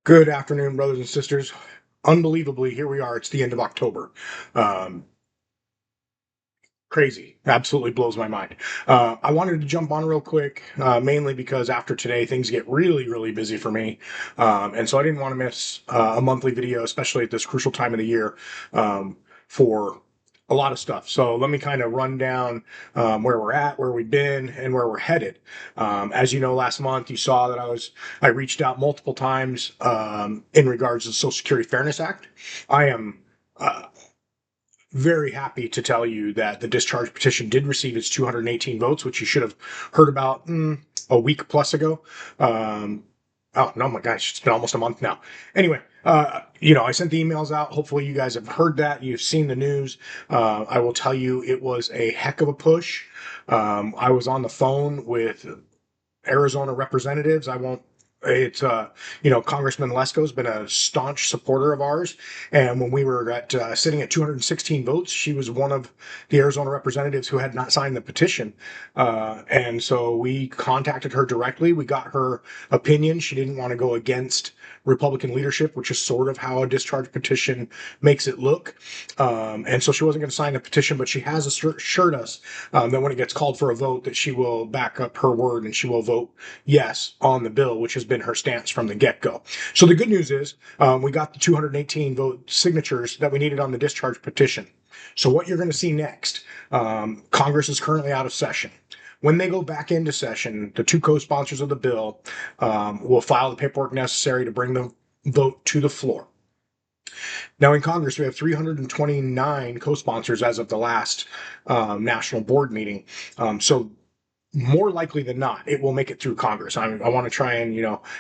Good afternoon, brothers and sisters. Unbelievably, here we are. It's the end of October. Um, Crazy. Absolutely blows my mind. I wanted to jump on real quick, mainly because after today, things get really, really busy for me. And so I didn't want to miss a monthly video, especially at this crucial time of the year, for a lot of stuff. So let me kind of run down where we're at, where we've been, and where we're headed. As you know, last month you saw that I reached out multiple times in regards to the Social Security Fairness Act. I am very happy to tell you that the discharge petition did receive its 218 votes, which you should have heard about a week plus ago. Oh no, my gosh, it's been almost a month now. Anyway, I sent the emails out. Hopefully, you guys have heard that. You've seen the news. I will tell you, it was a heck of a push. I was on the phone with Arizona representatives. I won't. It's Congressman Lesko's been a staunch supporter of ours, and when we were at sitting at 216 votes, she was one of the Arizona representatives who had not signed the petition, and so we contacted her directly. We got her opinion. She didn't want to go against Republican leadership, which is sort of how a discharge petition makes it look, and so she wasn't going to sign the petition, but she has assured us that when it gets called for a vote, that she will back up her word and she will vote yes on the bill, which has been her stance from the get-go. So the good news is we got the 218 vote signatures that we needed on the discharge petition. So what you're going to see next, Congress is currently out of session. When they go back into session, the two co-sponsors of the bill will file the paperwork necessary to bring the vote to the floor. Now, in Congress, we have 329 co-sponsors as of the last national board meeting. So more likely than not, it will make it through Congress. I want to try and,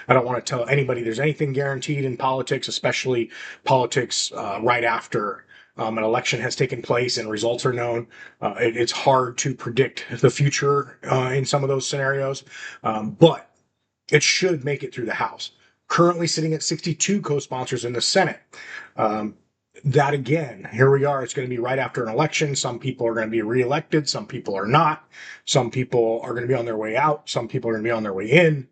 I don't want to tell anybody there's anything guaranteed in politics, especially politics right after an election has taken place and results are known. It's hard to predict the future in some of those scenarios, but it should make it through the House. Currently sitting at 62 co-sponsors in the Senate. Um, that again, here we are. It's going to be right after an election. Some people are going to be reelected. Some people are not. Some people are going to be on their way out. Some people are going to be on their way in.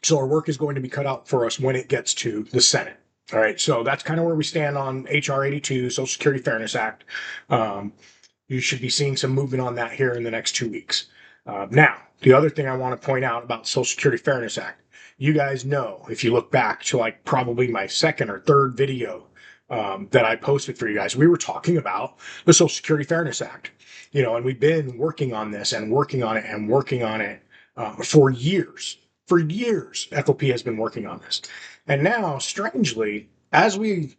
So our work is going to be cut out for us when it gets to the Senate. All right. So that's kind of where we stand on HR 82, Social Security Fairness Act. You should be seeing some movement on that here in the next 2 weeks. Now, the other thing I want to point out about Social Security Fairness Act, you guys know, if you look back to like probably my second or third video that I posted for you guys, we were talking about the Social Security Fairness Act, and we've been working on this and working on it and working on it for years. For years, FOP has been working on this. And now, strangely, as we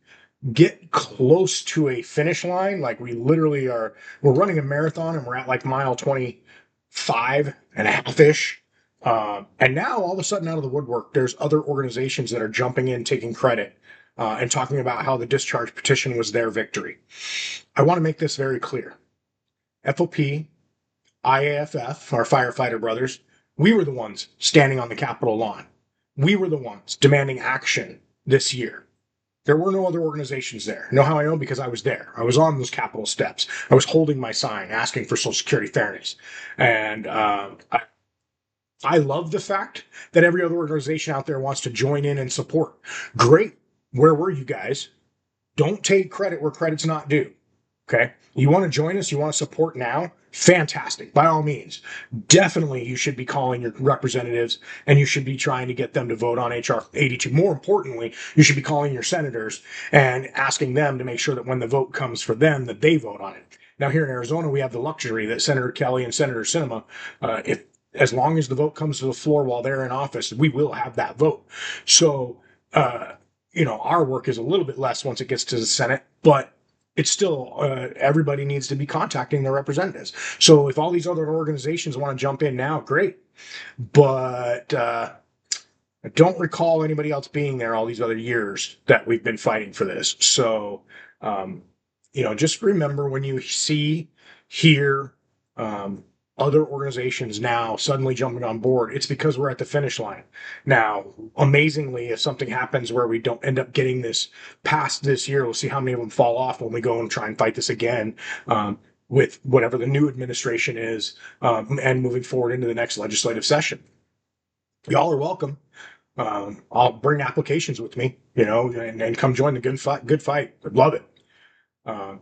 get close to a finish line, like we're running a marathon and we're at like mile 25 and a half ish. And now all of a sudden, out of the woodwork, there's other organizations that are jumping in, taking credit, and talking about how the discharge petition was their victory. I want to make this very clear. FOP, IAFF, our firefighter brothers, we were the ones standing on the Capitol lawn. We were the ones demanding action this year. There were no other organizations there. Know how I know? Because I was there. I was on those Capitol steps. I was holding my sign asking for Social Security fairness. And I love the fact that every other organization out there wants to join in and support. Great. Where were you guys? Don't take credit where credit's not due. Okay. You want to join us? You want to support now? Fantastic. By all means. Definitely, you should be calling your representatives and you should be trying to get them to vote on HR 82. More importantly, you should be calling your senators and asking them to make sure that when the vote comes for them, that they vote on it. Now, here in Arizona, we have the luxury that Senator Kelly and Senator Sinema, if as long as the vote comes to the floor while they're in office, we will have that vote. So, our work is a little bit less once it gets to the Senate, but it's still everybody needs to be contacting their representatives. So if all these other organizations want to jump in now, great. But I don't recall anybody else being there all these other years that we've been fighting for this. So, just remember when you hear, other organizations now suddenly jumping on board, it's because we're at the finish line. Now, amazingly, if something happens where we don't end up getting this passed this year, we'll see how many of them fall off when we go and try and fight this again with whatever the new administration is and moving forward into the next legislative session. Y'all are welcome. I'll bring applications with me, and come join the good fight. Good fight. I'd love it.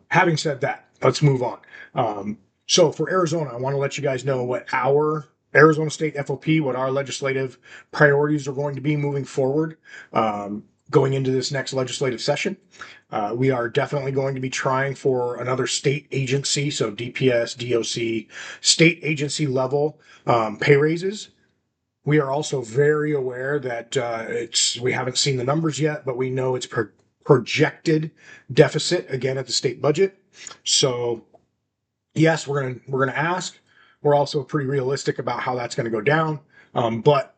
Having said that, let's move on. So for Arizona, I want to let you guys know what our Arizona State FOP, what our legislative priorities are going to be moving forward, going into this next legislative session. We are definitely going to be trying for another state agency, so DPS, DOC, state agency level pay raises. We are also very aware that we haven't seen the numbers yet, but we know it's projected deficit again at the state budget. So yes, we're gonna ask. We're also pretty realistic about how that's going to go down, but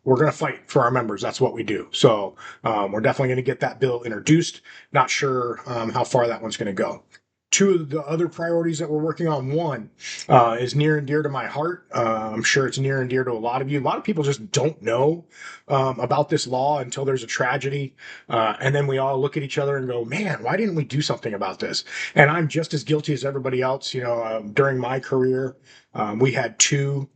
we're going to fight for our members. That's what we do. So we're definitely going to get that bill introduced. Not sure how far that one's going to go. Two of the other priorities that we're working on, one is near and dear to my heart. I'm sure it's near and dear to a lot of you. A lot of people just don't know about this law until there's a tragedy. And then we all look at each other and go, man, why didn't we do something about this? And I'm just as guilty as everybody else. During my career, we had two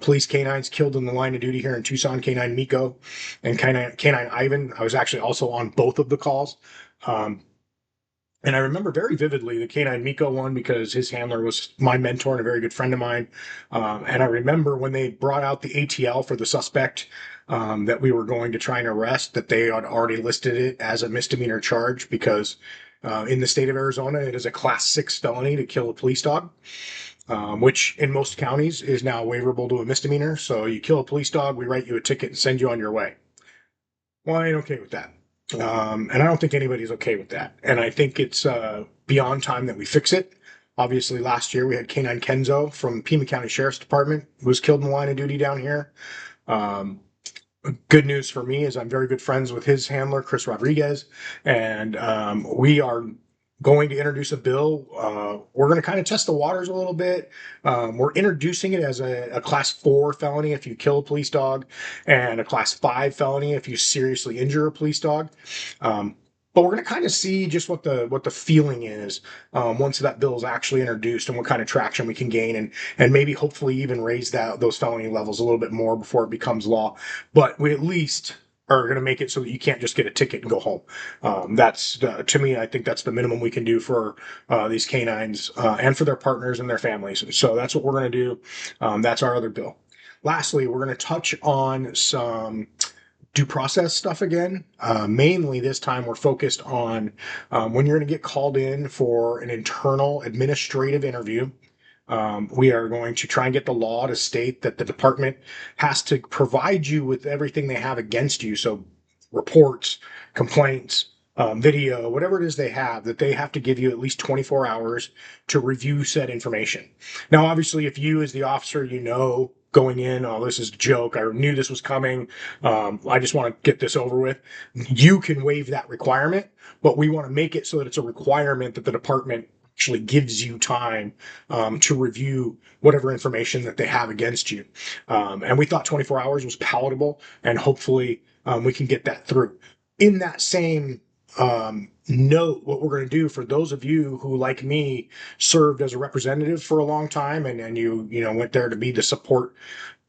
police canines killed in the line of duty here in Tucson, Canine Miko and Canine Ivan. I was actually also on both of the calls. And I remember very vividly the Canine Miko one because his handler was my mentor and a very good friend of mine. And I remember when they brought out the ATL for the suspect that we were going to try and arrest, that they had already listed it as a misdemeanor charge because in the state of Arizona, it is a class 6 felony to kill a police dog, which in most counties is now waiverable to a misdemeanor. So you kill a police dog, we write you a ticket and send you on your way. Well, I ain't okay with that. And I don't think anybody's okay with that. And I think it's beyond time that we fix it. Obviously, last year we had Canine Kenzo from Pima County Sheriff's Department who was killed in the line of duty down here. Good news for me is I'm very good friends with his handler, Chris Rodriguez, and we are going to introduce a bill. We're going to kind of test the waters a little bit. We're introducing it as a class 4 felony if you kill a police dog, and a class 5 felony if you seriously injure a police dog. But we're going to kind of see just what the feeling is once that bill is actually introduced and what kind of traction we can gain, and maybe hopefully even raise those felony levels a little bit more before it becomes law. But we at least are going to make it so that you can't just get a ticket and go home. That's to me, I think that's the minimum we can do for these canines and for their partners and their families. So that's what we're going to do. That's our other bill. Lastly, we're going to touch on some due process stuff again. Mainly this time we're focused on when you're going to get called in for an internal administrative interview. We are going to try and get the law to state that the department has to provide you with everything they have against you. So reports, complaints, video, whatever it is they have, that they have to give you at least 24 hours to review said information. Now, obviously, if you as the officer, going in, oh, this is a joke, I knew this was coming, I just want to get this over with, you can waive that requirement, but we want to make it so that it's a requirement that the department actually gives you time to review whatever information that they have against you. And we thought 24 hours was palatable, and hopefully we can get that through. In that same note, what we're going to do for those of you who, like me, served as a representative for a long time, and you went there to be the support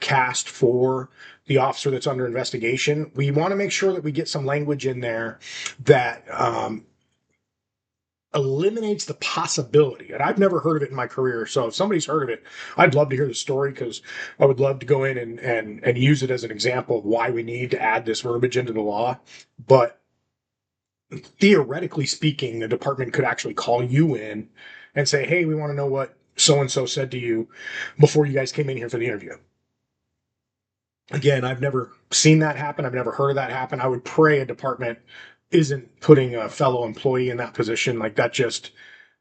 cast for the officer that's under investigation, we want to make sure that we get some language in there that eliminates the possibility, and I've never heard of it in my career, so if somebody's heard of it, I'd love to hear the story, because I would love to go in and use it as an example of why we need to add this verbiage into the law. But theoretically speaking, the department could actually call you in and say, hey, we want to know what so-and-so said to you before you guys came in here for the interview. Again, I've never seen that happen. I've never heard of that happen. I would pray a department isn't putting a fellow employee in that position like that, just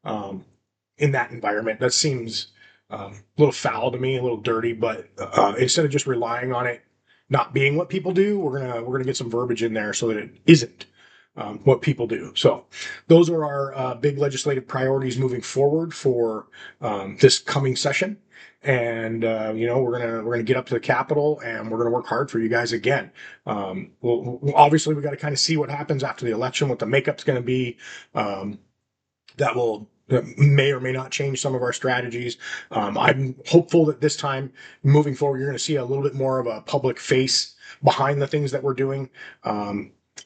in that environment. That seems a little foul to me, a little dirty, but instead of just relying on it not being what people do, we're gonna get some verbiage in there so that it isn't what people do. So those are our big legislative priorities moving forward for this coming session. And we're gonna get up to the Capitol, and we're gonna work hard for you guys again. Obviously we got to kind of see what happens after the election, what the makeup's going to be. That may or may not change some of our strategies. I'm hopeful that this time moving forward, you're going to see a little bit more of a public face behind the things that we're doing.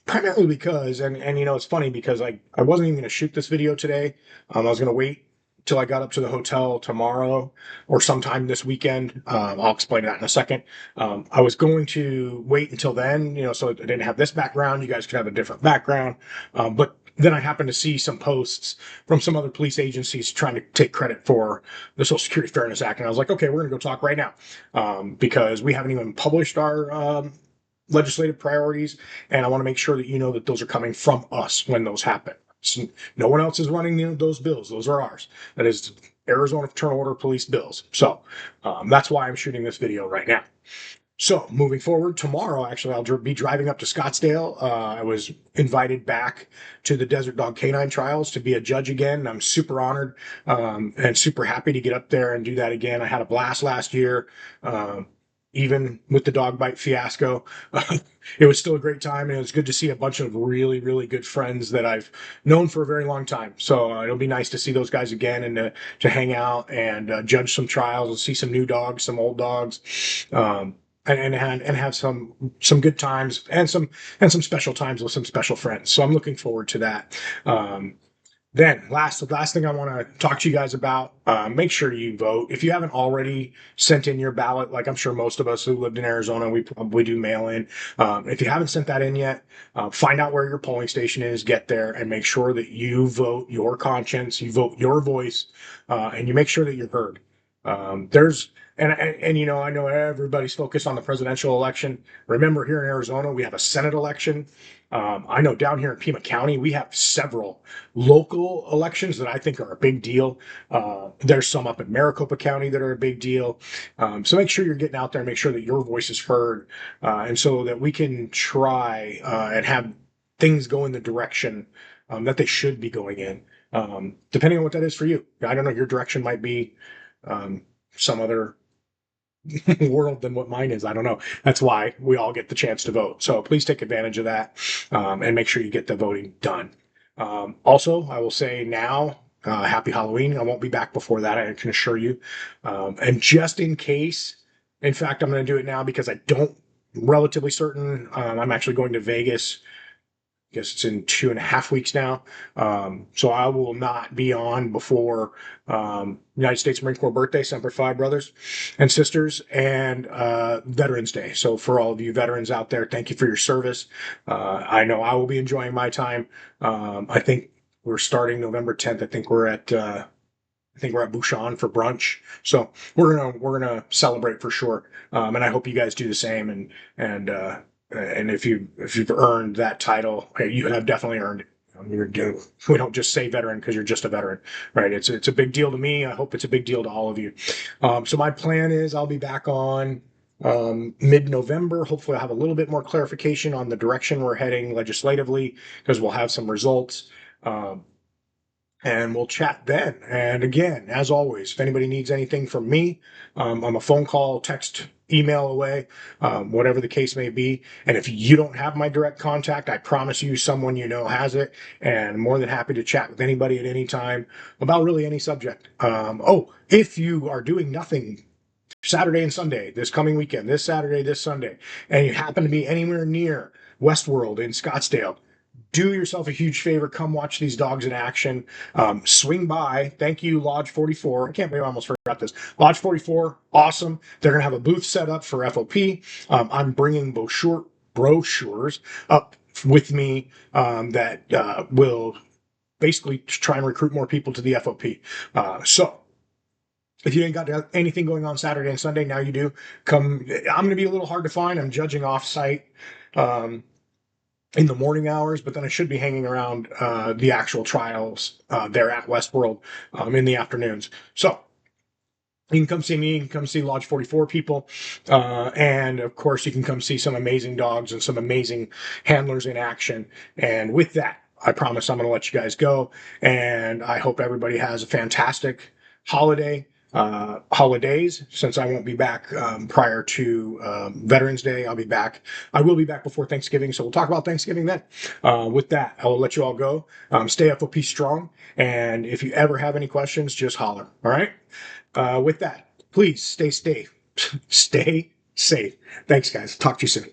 Primarily because, and you know, it's funny because I wasn't even going to shoot this video today. I was going to wait till I got up to the hotel tomorrow or sometime this weekend. I'll explain that in a second. I was going to wait until then, you know, so I didn't have this background. You guys could have a different background. But then I happened to see some posts from some other police agencies trying to take credit for the Social Security Fairness Act. And I was like, okay, we're going to go talk right now because we haven't even published our legislative priorities, and I want to make sure that you know that those are coming from us when those happen. So no one else is running those bills; those are ours. That is Arizona Fraternal Order Police bills. So that's why I'm shooting this video right now. So moving forward, tomorrow, actually, I'll be driving up to Scottsdale. I was invited back to the Desert Dog Canine Trials to be a judge again. I'm super honored and super happy to get up there and do that again. I had a blast last year. Even with the dog bite fiasco, it was still a great time, and it was good to see a bunch of really, really good friends that I've known for a very long time. So it'll be nice to see those guys again and to hang out and judge some trials and see some new dogs, some old dogs, and have some good times and some special times with some special friends. So I'm looking forward to that. Then the last thing I want to talk to you guys about, make sure you vote. If you haven't already sent in your ballot, like I'm sure most of us who lived in Arizona, we probably do mail in. If you haven't sent that in yet, find out where your polling station is, get there, and make sure that you vote your conscience, you vote your voice, and you make sure that you're heard. And you know, I know everybody's focused on the presidential election. Remember, here in Arizona, we have a Senate election. I know down here in Pima County, we have several local elections that I think are a big deal. There's some up in Maricopa County that are a big deal. So make sure you're getting out there and make sure that your voice is heard, and so that we can try and have things go in the direction that they should be going in, depending on what that is for you. I don't know, your direction might be some other world than what mine is. I don't know. That's why we all get the chance to vote. So please take advantage of that and make sure you get the voting done. Also, I will say now, happy Halloween. I won't be back before that, I can assure you. And just in case, in fact, I'm going to do it now because relatively certain, I'm actually going to Vegas. I guess it's in 2.5 weeks now. So I will not be on before United States Marine Corps birthday, Semper Fi, brothers and sisters, and Veterans Day. So for all of you veterans out there, thank you for your service. I know I will be enjoying my time. I think we're starting November 10th. I think we're at Bouchon for brunch. So we're gonna celebrate for sure. And I hope you guys do the same. And if you've earned that title, you have definitely earned it. We don't just say veteran because you're just a veteran, right? It's a big deal to me. I hope it's a big deal to all of you. So my plan is I'll be back on mid-November. Hopefully I'll have a little bit more clarification on the direction we're heading legislatively because we'll have some results. And we'll chat then. And again, as always, if anybody needs anything from me, I'm a phone call, text, email away, whatever the case may be. And if you don't have my direct contact, I promise you someone you know has it. And I'm more than happy to chat with anybody at any time about really any subject. If you are doing nothing Saturday and Sunday, this coming weekend, this Saturday, this Sunday, and you happen to be anywhere near Westworld in Scottsdale, do yourself a huge favor. Come watch these dogs in action. Swing by. Thank you, Lodge 44. I can't believe I almost forgot this. Lodge 44, awesome. They're going to have a booth set up for FOP. I'm bringing brochures up with me that will basically try and recruit more people to the FOP. So if you ain't got anything going on Saturday and Sunday, now you do. Come. I'm going to be a little hard to find. I'm judging off-site in the morning hours, but then I should be hanging around the actual trials there at Westworld in the afternoons. So you can come see me, you can come see Lodge 44 people, and of course you can come see some amazing dogs and some amazing handlers in action. And with that, I promise I'm going to let you guys go, and I hope everybody has a fantastic holidays, since I won't be back prior to Veterans Day. I'll be back. I will be back before Thanksgiving, so we'll talk about Thanksgiving then. With that, I will let you all go. Stay FOP strong, and if you ever have any questions, just holler. All right. With that, please stay safe. Stay safe. Thanks, guys. Talk to you soon.